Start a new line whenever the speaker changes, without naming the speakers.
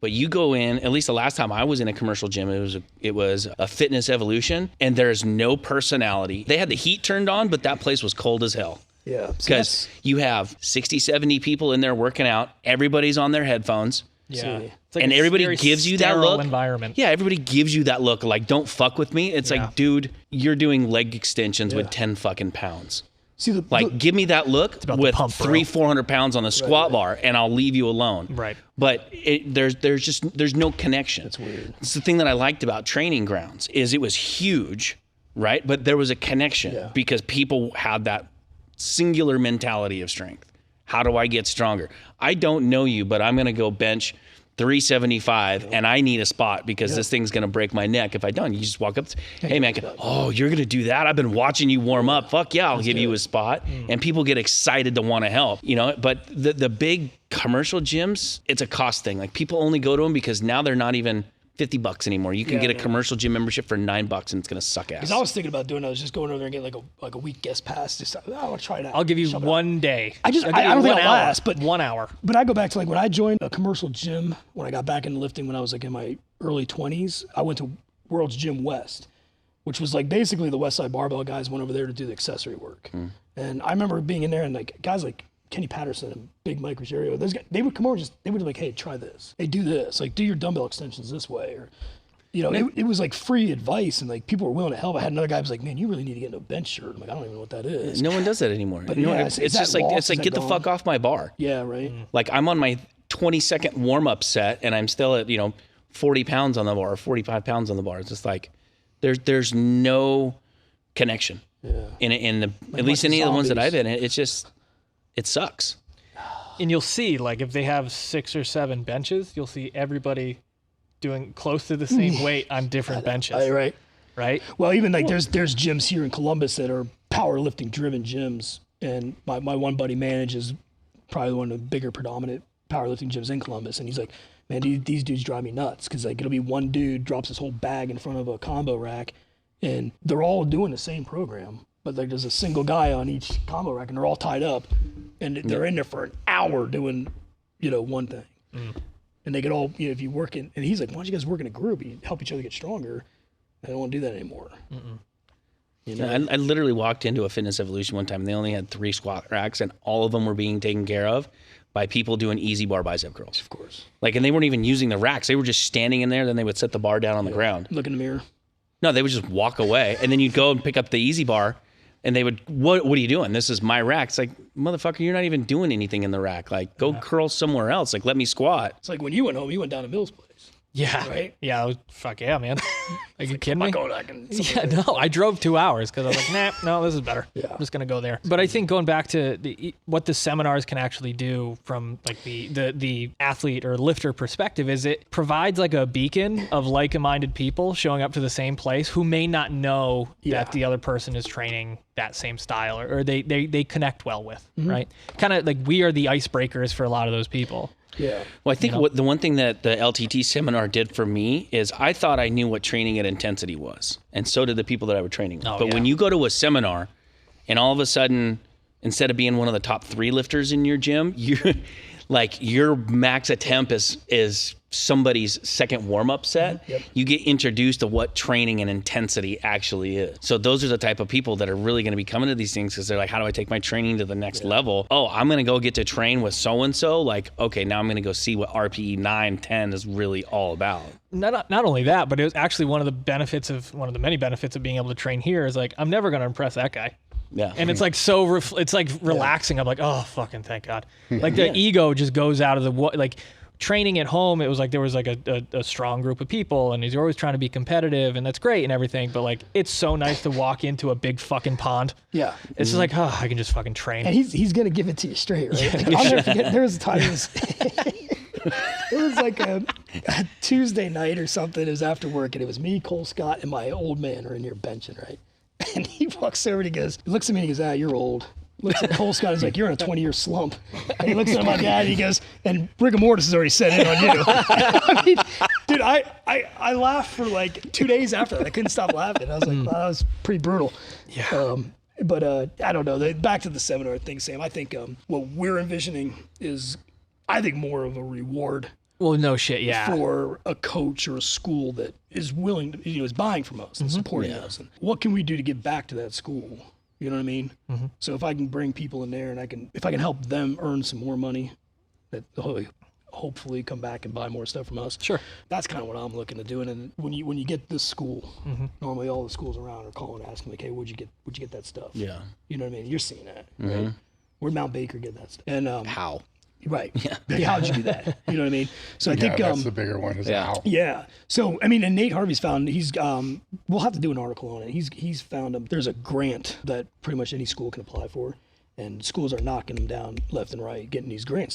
But you go in, at least the last time I was in a commercial gym, it was a Fitness Evolution, and there's no personality. They had the heat turned on, but that place was cold as hell.
Yeah.
Because you have 60, 70 people in there working out. Everybody's on their headphones.
Yeah.
Like and everybody gives you that look.
Environment.
Yeah, everybody gives you that look like, don't fuck with me. It's like, dude, you're doing leg extensions with 10 fucking pounds.
See,
give me that look with
pump,
300-400 pounds on the squat bar, and I'll leave you alone.
Right.
But there's no connection.
That's weird.
It's the thing that I liked about Training Grounds is it was huge, right? But there was a connection because people had that singular mentality of strength. How do I get stronger? I don't know you, but I'm going to go bench 375 and I need a spot because this thing's going to break my neck if I don't. You just walk up, hey man, you're going to do that? I've been watching you warm up. Fuck yeah, I'll give you a spot. And people get excited to want to help, but the big commercial gyms, it's a cost thing. Like people only go to them because now they're not even $50 anymore. You can get a commercial gym membership for $9 and it's going to suck ass.
Because I was thinking about doing, I was just going over there and getting like a week guest pass. Just, I want to try it out.
I'll give you one day.
I don't think I'll last, but
1 hour.
But I go back to like when I joined a commercial gym, when I got back into lifting when I was like in my early 20s, I went to World's Gym West, which was like basically the West Side Barbell guys went over there to do the accessory work. And I remember being in there and like guys like Kenny Patterson and Big Mike Ruggiero, those guys, they would come over they would be like, hey, try this. Hey, do this. Like, do your dumbbell extensions this way. Or, it was like free advice and like people were willing to help. I had another guy who was like, man, you really need to get into a bench shirt. I'm like, I don't even know what that is.
No one does that anymore.
But
it's just like get the fuck off my bar.
Yeah, right.
Like I'm on my 20-second warm-up set and I'm still at, 40 pounds on the bar or 45 pounds on the bar. It's just like there's no connection. Yeah. At least any of the ones that I've been in, it sucks.
And you'll see, like, if they have 6 or 7 benches, you'll see everybody doing close to the same weight on different benches.
Right. Well, even like there's gyms here in Columbus that are powerlifting driven gyms. And my one buddy manages probably one of the bigger predominant powerlifting gyms in Columbus. And he's like, man, these dudes drive me nuts. Cause like it'll be one dude drops his whole bag in front of a combo rack and they're all doing the same program. But like there's a single guy on each combo rack and they're all tied up and they're in there for an hour doing, one thing. And they get all, if you work in, and he's like, why don't you guys work in a group? You help each other get stronger. I don't want to do that anymore.
I literally walked into a Fitness Evolution one time and they only had 3 squat racks and all of them were being taken care of by people doing easy bar bicep curls.
Of course.
Like, and they weren't even using the racks. They were just standing in there. Then they would set the bar down on the ground.
Look in the mirror.
No, they would just walk away. And then you'd go and pick up the easy bar and they would, what are you doing? This is my rack. It's like, motherfucker, you're not even doing anything in the rack. Like, go curl somewhere else. Like, let me squat.
It's like when you went home, you went down to Mill's place.
Yeah. Right? Yeah. Fuck yeah, man. Are you kidding me?
Yeah,
no, I drove 2 hours because I was like, no, this is better. Yeah. I'm just going to go there. But I think going back to what the seminars can actually do from like the athlete or lifter perspective is it provides like a beacon of like-minded people showing up to the same place who may not know that the other person is training that same style or they connect well with, right? Kind of like we are the icebreakers for a lot of those people.
Yeah.
Well, I think the one thing that the LTT seminar did for me is I thought I knew what training at intensity was. And so did the people that I was training with. But when you go to a seminar and all of a sudden, instead of being one of the top 3 lifters in your gym, your max attempt is somebody's second warm-up set. You get introduced to what training and intensity actually is. So those are the type of people that are really going to be coming to these things because they're like, how do I take my training to the next level? Oh, I'm going to go get to train with so-and-so. Like, okay, now I'm going to go see what RPE 9, 10 is really all about.
Not only that, but it was actually one of the many benefits of being able to train here is like, I'm never going to impress that guy.
Yeah.
And it's like it's like relaxing. I'm like, oh, fucking thank God. Like the ego just goes out of the training at home. It was like there was like a strong group of people and he's always trying to be competitive and that's great and everything. But like, it's so nice to walk into a big fucking pond. Yeah. It's just like, oh, I can just fucking train.
And he's going to give it to you straight, right? I'll never forget. There was a time it was like a Tuesday night or something. It was after work and it was me, Cole Scott, and my old man are in here benching, right? And he walks over and he looks at me and he goes, you're old. Looks at Cole Scott, he's like, you're in a 20-year slump. And he looks at my dad and he goes, and rigor mortis has already set in on you. I mean, dude, I laughed for like 2 days after that. I couldn't stop laughing. I was like, wow, that was pretty brutal. Yeah. But I don't know. Back to the seminar thing, Sam. I think what we're envisioning is, I think, more of a reward
Well, no shit, yeah.
for a coach or a school that is willing to, is buying from us and supporting us. And what can we do to give back to that school? You know what I mean? So if I can bring people in there and if I can help them earn some more money, that hopefully come back and buy more stuff from us.
Sure.
That's kind of what I'm looking to do. And when you get this school, normally all the schools around are calling asking like, hey, where'd you get that stuff?
Yeah.
You know what I mean? You're seeing that, right? Where'd Mount Baker get that stuff? And
How?
right. Yeah. How'd you do that? You know what I mean? So I think
that's the bigger one is how.
yeah. So I mean, and Nate Harvey's found we'll have to do an article on it. He's found there's a grant that pretty much any school can apply for, and schools are knocking them down left and right, getting these grants